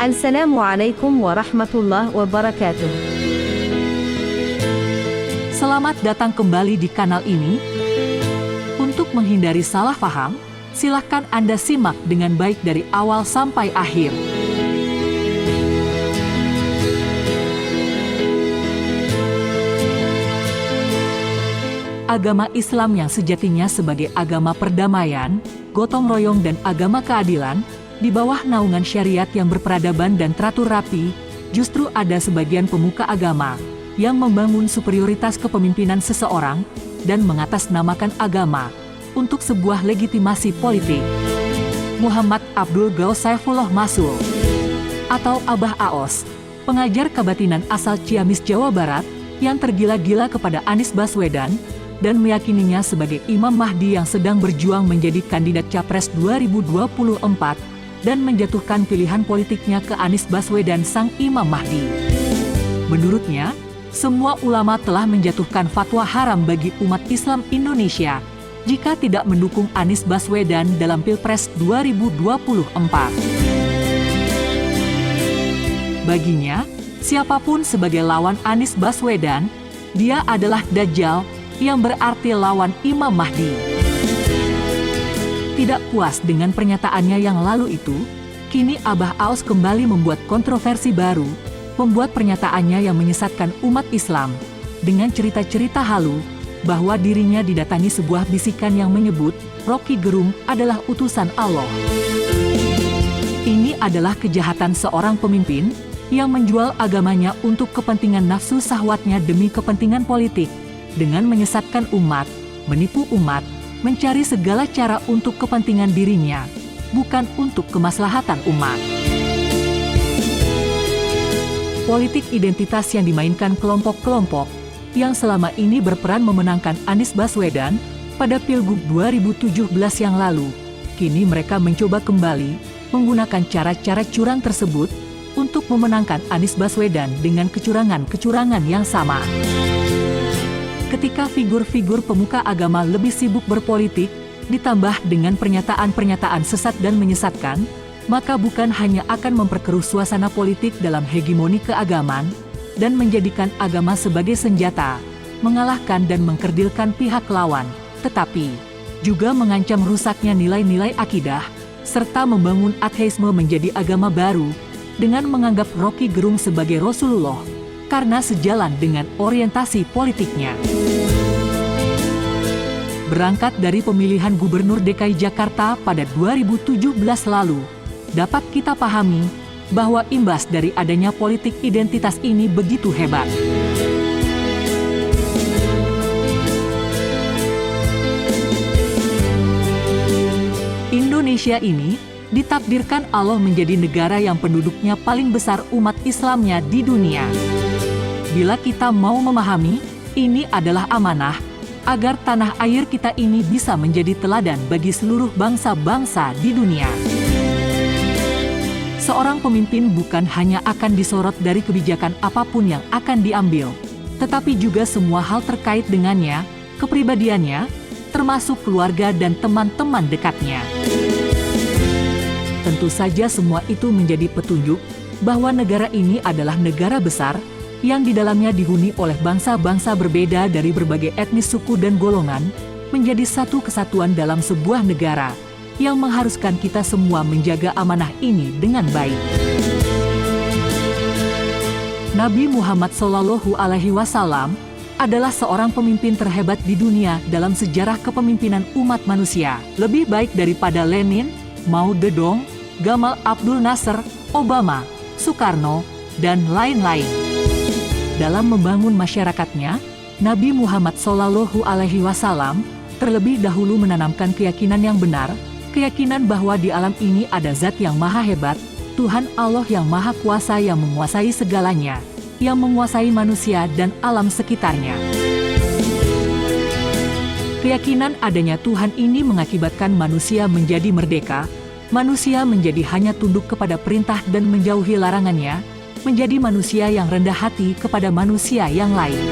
Assalamualaikum warahmatullahi wabarakatuh. Selamat datang kembali di kanal ini. Untuk menghindari salah paham, silakan Anda simak dengan baik dari awal sampai akhir. Agama Islam yang sejatinya sebagai agama perdamaian, gotong royong dan agama keadilan, di bawah naungan syariat yang berperadaban dan teratur rapi, justru ada sebagian pemuka agama yang membangun superioritas kepemimpinan seseorang dan mengatasnamakan agama untuk sebuah legitimasi politik. Muhammad Abdul Ghaus Saifullah Masul atau Abah Aos, pengajar kebatinan asal Ciamis, Jawa Barat, yang tergila-gila kepada Anies Baswedan dan meyakininya sebagai Imam Mahdi yang sedang berjuang menjadi kandidat Capres 2024 dan menjatuhkan pilihan politiknya ke Anies Baswedan sang Imam Mahdi. Menurutnya, semua ulama telah menjatuhkan fatwa haram bagi umat Islam Indonesia jika tidak mendukung Anies Baswedan dalam Pilpres 2024. Baginya, siapapun sebagai lawan Anies Baswedan, dia adalah Dajjal yang berarti lawan Imam Mahdi. Tidak puas dengan pernyataannya yang lalu itu, kini Abah Aos kembali membuat kontroversi baru, membuat pernyataannya yang menyesatkan umat Islam, dengan cerita-cerita halu, bahwa dirinya didatangi sebuah bisikan yang menyebut, Rocky Gerung adalah utusan Allah. Ini adalah kejahatan seorang pemimpin, yang menjual agamanya untuk kepentingan nafsu syahwatnya demi kepentingan politik, dengan menyesatkan umat, menipu umat, mencari segala cara untuk kepentingan dirinya, bukan untuk kemaslahatan umat. Politik identitas yang dimainkan kelompok-kelompok yang selama ini berperan memenangkan Anies Baswedan pada Pilgub 2017 yang lalu, kini mereka mencoba kembali menggunakan cara-cara curang tersebut untuk memenangkan Anies Baswedan dengan kecurangan-kecurangan yang sama. Ketika figur-figur pemuka agama lebih sibuk berpolitik, ditambah dengan pernyataan-pernyataan sesat dan menyesatkan, maka bukan hanya akan memperkeruh suasana politik dalam hegemoni keagamaan, dan menjadikan agama sebagai senjata, mengalahkan dan mengkerdilkan pihak lawan, tetapi juga mengancam rusaknya nilai-nilai akidah, serta membangun ateisme menjadi agama baru, dengan menganggap Rocky Gerung sebagai Rasulullah, karena sejalan dengan orientasi politiknya. Berangkat dari pemilihan Gubernur DKI Jakarta pada 2017 lalu, dapat kita pahami bahwa imbas dari adanya politik identitas ini begitu hebat. Indonesia ini ditakdirkan Allah menjadi negara yang penduduknya paling besar umat Islamnya di dunia. Bila kita mau memahami, ini adalah amanah, agar tanah air kita ini bisa menjadi teladan bagi seluruh bangsa-bangsa di dunia. Seorang pemimpin bukan hanya akan disorot dari kebijakan apapun yang akan diambil, tetapi juga semua hal terkait dengannya, kepribadiannya, termasuk keluarga dan teman-teman dekatnya. Tentu saja semua itu menjadi petunjuk bahwa negara ini adalah negara besar, yang di dalamnya dihuni oleh bangsa-bangsa berbeda dari berbagai etnis, suku, dan golongan, menjadi satu kesatuan dalam sebuah negara, yang mengharuskan kita semua menjaga amanah ini dengan baik. Nabi Muhammad SAW adalah seorang pemimpin terhebat di dunia dalam sejarah kepemimpinan umat manusia, lebih baik daripada Lenin, Mao Zedong, Gamal Abdul Nasser, Obama, Soekarno, dan lain-lain. Dalam membangun masyarakatnya, Nabi Muhammad SAW terlebih dahulu menanamkan keyakinan yang benar, keyakinan bahwa di alam ini ada zat yang maha hebat, Tuhan Allah yang maha kuasa yang menguasai segalanya, yang menguasai manusia dan alam sekitarnya. Keyakinan adanya Tuhan ini mengakibatkan manusia menjadi merdeka, manusia menjadi hanya tunduk kepada perintah dan menjauhi larangannya, menjadi manusia yang rendah hati kepada manusia yang lain.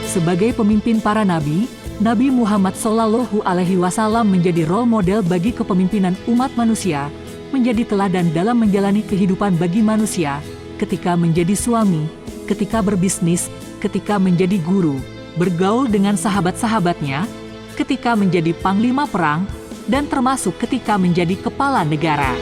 Sebagai pemimpin para nabi, Nabi Muhammad SAW menjadi role model bagi kepemimpinan umat manusia, menjadi teladan dalam menjalani kehidupan bagi manusia, ketika menjadi suami, ketika berbisnis, ketika menjadi guru, bergaul dengan sahabat-sahabatnya, ketika menjadi panglima perang, dan termasuk ketika menjadi kepala negara.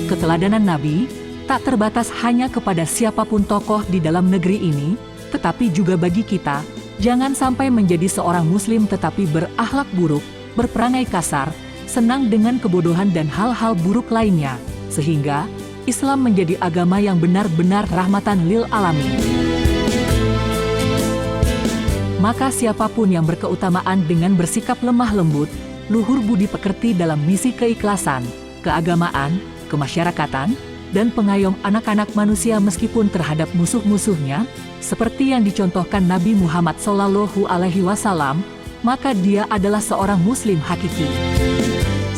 Keteladanan Nabi tak terbatas hanya kepada siapapun tokoh di dalam negeri ini, tetapi juga bagi kita. Jangan sampai menjadi seorang muslim tetapi berakhlak buruk, berperangai kasar, senang dengan kebodohan dan hal-hal buruk lainnya, sehingga Islam menjadi agama yang benar-benar rahmatan lil alamin. Maka siapapun yang berkeutamaan dengan bersikap lemah lembut, luhur budi pekerti dalam misi keikhlasan, keagamaan, kemasyarakatan, dan pengayom anak-anak manusia meskipun terhadap musuh-musuhnya, seperti yang dicontohkan Nabi Muhammad SAW, maka dia adalah seorang muslim hakiki.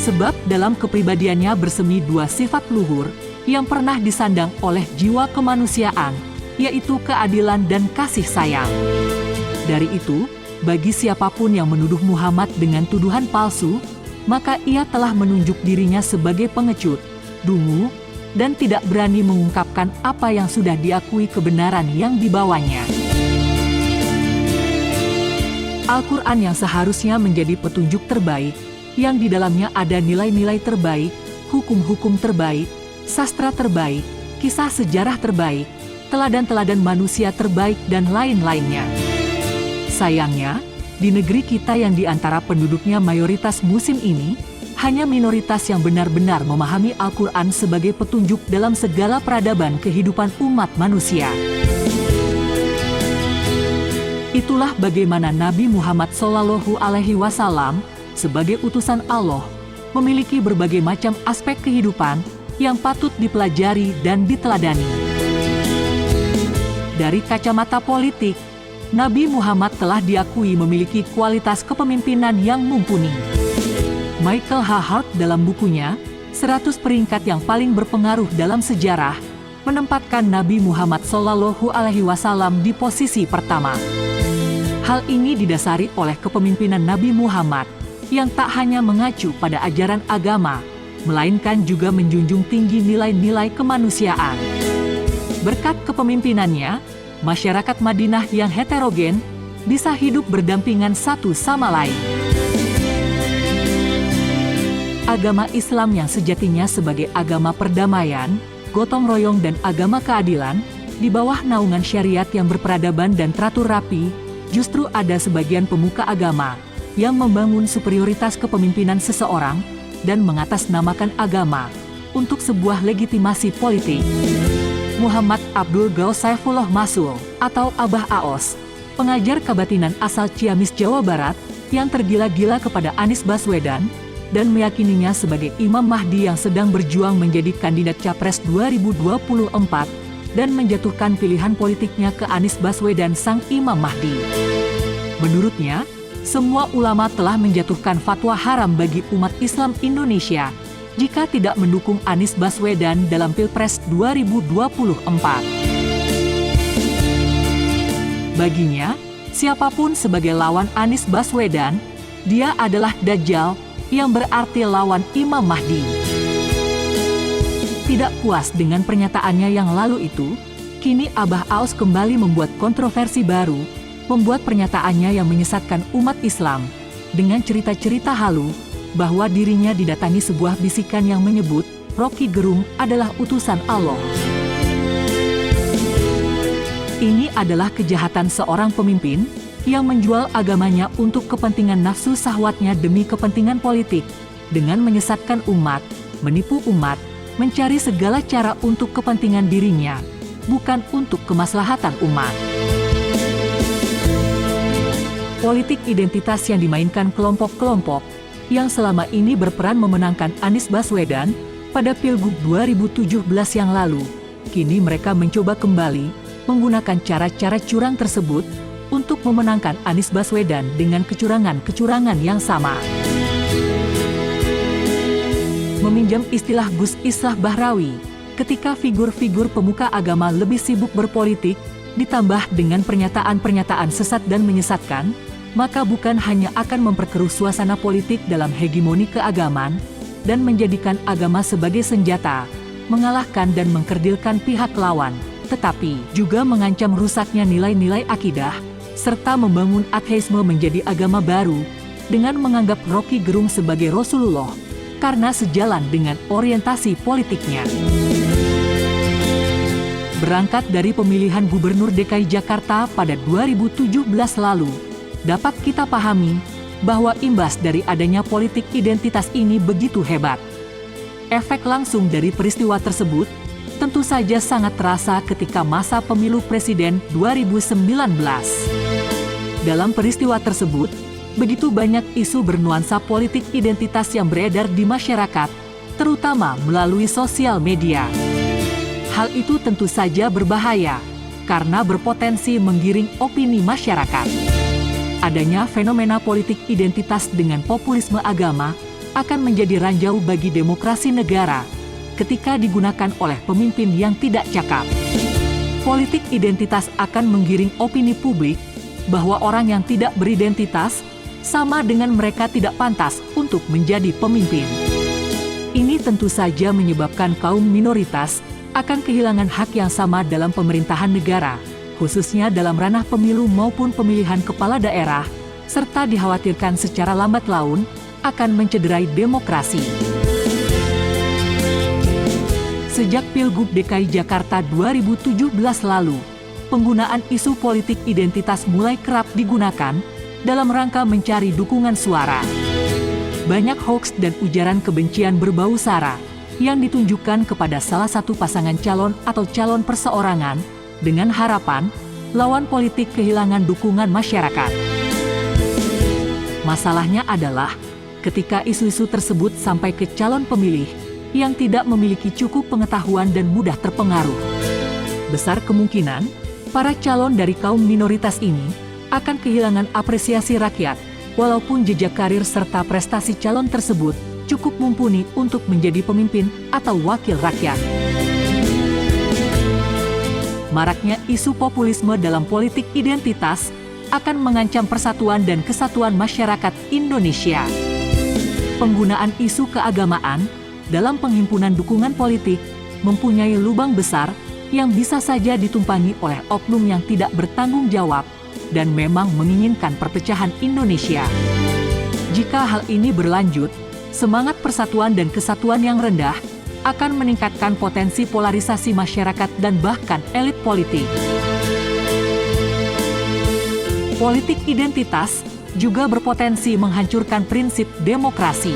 Sebab dalam kepribadiannya bersemi dua sifat luhur yang pernah disandang oleh jiwa kemanusiaan, yaitu keadilan dan kasih sayang. Dari itu, bagi siapapun yang menuduh Muhammad dengan tuduhan palsu, maka ia telah menunjuk dirinya sebagai pengecut, dungu, dan tidak berani mengungkapkan apa yang sudah diakui kebenaran yang dibawanya. Al-Quran yang seharusnya menjadi petunjuk terbaik, yang di dalamnya ada nilai-nilai terbaik, hukum-hukum terbaik, sastra terbaik, kisah sejarah terbaik, teladan-teladan manusia terbaik, dan lain-lainnya. Sayangnya, di negeri kita yang di antara penduduknya mayoritas muslim ini, hanya minoritas yang benar-benar memahami Al-Quran sebagai petunjuk dalam segala peradaban kehidupan umat manusia. Itulah bagaimana Nabi Muhammad SAW sebagai utusan Allah memiliki berbagai macam aspek kehidupan yang patut dipelajari dan diteladani. Dari kacamata politik, Nabi Muhammad telah diakui memiliki kualitas kepemimpinan yang mumpuni. Michael H. Hart dalam bukunya, 100 peringkat yang paling berpengaruh dalam sejarah, menempatkan Nabi Muhammad SAW di posisi pertama. Hal ini didasari oleh kepemimpinan Nabi Muhammad, yang tak hanya mengacu pada ajaran agama, melainkan juga menjunjung tinggi nilai-nilai kemanusiaan. Berkat kepemimpinannya, masyarakat Madinah yang heterogen bisa hidup berdampingan satu sama lain. Agama Islam yang sejatinya sebagai agama perdamaian, gotong royong dan agama keadilan, di bawah naungan syariat yang berperadaban dan teratur rapi, justru ada sebagian pemuka agama yang membangun superioritas kepemimpinan seseorang dan mengatasnamakan agama untuk sebuah legitimasi politik. Muhammad Abdul Ghaus Saifullah Masul atau Abah Aos, pengajar kabatinan asal Ciamis, Jawa Barat, yang tergila-gila kepada Anies Baswedan dan meyakininya sebagai Imam Mahdi yang sedang berjuang menjadi kandidat Capres 2024 dan menjatuhkan pilihan politiknya ke Anies Baswedan sang Imam Mahdi. Menurutnya, semua ulama telah menjatuhkan fatwa haram bagi umat Islam Indonesia jika tidak mendukung Anies Baswedan dalam Pilpres 2024. Baginya, siapapun sebagai lawan Anies Baswedan, dia adalah Dajjal, yang berarti lawan Imam Mahdi. Tidak puas dengan pernyataannya yang lalu itu, kini Abah Aos kembali membuat kontroversi baru, membuat pernyataannya yang menyesatkan umat Islam, dengan cerita-cerita halu, bahwa dirinya didatangi sebuah bisikan yang menyebut, Rocky Gerung adalah utusan Allah. Ini adalah kejahatan seorang pemimpin, yang menjual agamanya untuk kepentingan nafsu syahwatnya demi kepentingan politik, dengan menyesatkan umat, menipu umat, mencari segala cara untuk kepentingan dirinya, bukan untuk kemaslahatan umat. Politik identitas yang dimainkan kelompok-kelompok, yang selama ini berperan memenangkan Anies Baswedan pada Pilgub 2017 yang lalu, kini mereka mencoba kembali menggunakan cara-cara curang tersebut untuk memenangkan Anies Baswedan dengan kecurangan-kecurangan yang sama. Meminjam istilah Gus Islah Bahrawi, ketika figur-figur pemuka agama lebih sibuk berpolitik, ditambah dengan pernyataan-pernyataan sesat dan menyesatkan, maka bukan hanya akan memperkeruh suasana politik dalam hegemoni keagamaan, dan menjadikan agama sebagai senjata, mengalahkan dan mengkerdilkan pihak lawan, tetapi juga mengancam rusaknya nilai-nilai akidah, serta membangun ateisme menjadi agama baru, dengan menganggap Rocky Gerung sebagai Rasulullah, karena sejalan dengan orientasi politiknya. Berangkat dari pemilihan Gubernur DKI Jakarta pada 2017 lalu, dapat kita pahami bahwa imbas dari adanya politik identitas ini begitu hebat. Efek langsung dari peristiwa tersebut tentu saja sangat terasa ketika masa pemilu presiden 2019. Dalam peristiwa tersebut, begitu banyak isu bernuansa politik identitas yang beredar di masyarakat, terutama melalui sosial media. Hal itu tentu saja berbahaya, karena berpotensi menggiring opini masyarakat. Adanya fenomena politik identitas dengan populisme agama akan menjadi ranjau bagi demokrasi negara ketika digunakan oleh pemimpin yang tidak cakap. Politik identitas akan menggiring opini publik bahwa orang yang tidak beridentitas sama dengan mereka tidak pantas untuk menjadi pemimpin. Ini tentu saja menyebabkan kaum minoritas akan kehilangan hak yang sama dalam pemerintahan negara, khususnya dalam ranah pemilu maupun pemilihan kepala daerah, serta dikhawatirkan secara lambat laun akan mencederai demokrasi. Sejak Pilgub DKI Jakarta 2017 lalu, penggunaan isu politik identitas mulai kerap digunakan dalam rangka mencari dukungan suara. Banyak hoaks dan ujaran kebencian berbau sara yang ditunjukkan kepada salah satu pasangan calon atau calon perseorangan dengan harapan lawan politik kehilangan dukungan masyarakat. Masalahnya adalah ketika isu-isu tersebut sampai ke calon pemilih yang tidak memiliki cukup pengetahuan dan mudah terpengaruh. Besar kemungkinan para calon dari kaum minoritas ini akan kehilangan apresiasi rakyat, walaupun jejak karir serta prestasi calon tersebut cukup mumpuni untuk menjadi pemimpin atau wakil rakyat. Maraknya isu populisme dalam politik identitas akan mengancam persatuan dan kesatuan masyarakat Indonesia. Penggunaan isu keagamaan dalam penghimpunan dukungan politik mempunyai lubang besar yang bisa saja ditumpangi oleh oknum yang tidak bertanggung jawab dan memang menginginkan perpecahan Indonesia. Jika hal ini berlanjut, semangat persatuan dan kesatuan yang rendah akan meningkatkan potensi polarisasi masyarakat dan bahkan elit politik. Politik identitas juga berpotensi menghancurkan prinsip demokrasi.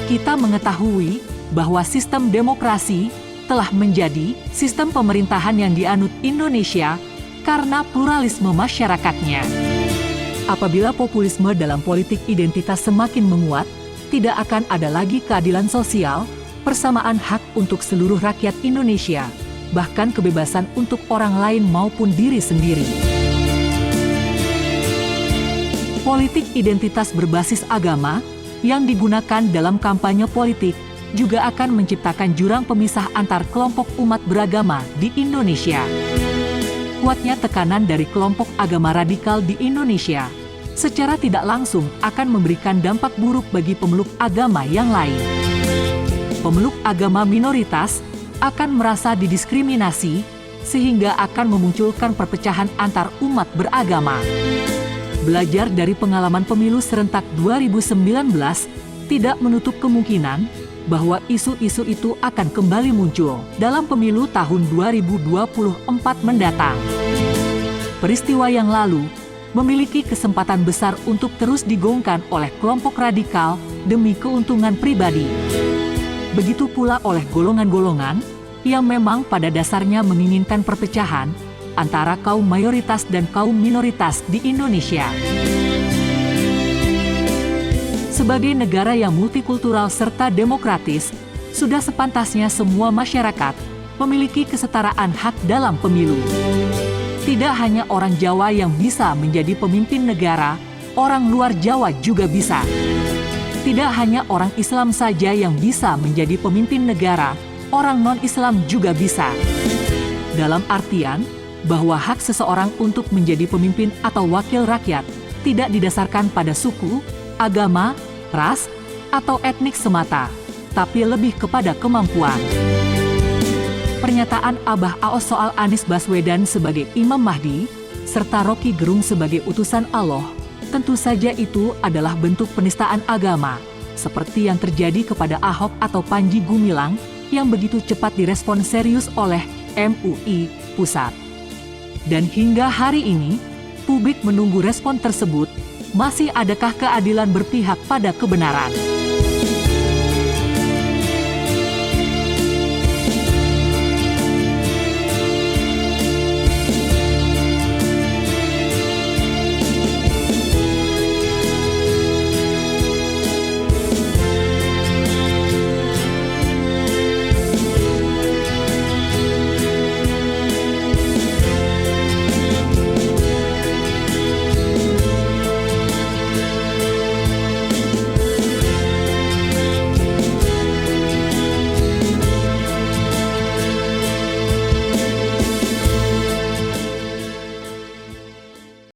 Kita mengetahui bahwa sistem demokrasi telah menjadi sistem pemerintahan yang dianut Indonesia karena pluralisme masyarakatnya. Apabila populisme dalam politik identitas semakin menguat, tidak akan ada lagi keadilan sosial, persamaan hak untuk seluruh rakyat Indonesia, bahkan kebebasan untuk orang lain maupun diri sendiri. Politik identitas berbasis agama yang digunakan dalam kampanye politik juga akan menciptakan jurang pemisah antar kelompok umat beragama di Indonesia. Kuatnya tekanan dari kelompok agama radikal di Indonesia secara tidak langsung akan memberikan dampak buruk bagi pemeluk agama yang lain. Pemeluk agama minoritas akan merasa didiskriminasi sehingga akan memunculkan perpecahan antar umat beragama. Belajar dari pengalaman pemilu serentak 2019 tidak menutup kemungkinan bahwa isu-isu itu akan kembali muncul dalam pemilu tahun 2024 mendatang. Peristiwa yang lalu memiliki kesempatan besar untuk terus digaungkan oleh kelompok radikal demi keuntungan pribadi. Begitu pula oleh golongan-golongan yang memang pada dasarnya menginginkan perpecahan antara kaum mayoritas dan kaum minoritas di Indonesia. Sebagai negara yang multikultural serta demokratis, sudah sepantasnya semua masyarakat memiliki kesetaraan hak dalam pemilu. Tidak hanya orang Jawa yang bisa menjadi pemimpin negara, orang luar Jawa juga bisa. Tidak hanya orang Islam saja yang bisa menjadi pemimpin negara, orang non-Islam juga bisa. Dalam artian, bahwa hak seseorang untuk menjadi pemimpin atau wakil rakyat tidak didasarkan pada suku, agama, ras, atau etnik semata, tapi lebih kepada kemampuan. Pernyataan Abah Aos soal Anies Baswedan sebagai Imam Mahdi, serta Rocky Gerung sebagai utusan Allah, tentu saja itu adalah bentuk penistaan agama, seperti yang terjadi kepada Ahok atau Panji Gumilang, yang begitu cepat direspon serius oleh MUI Pusat. Dan hingga hari ini, publik menunggu respon tersebut, masih adakah keadilan berpihak pada kebenaran?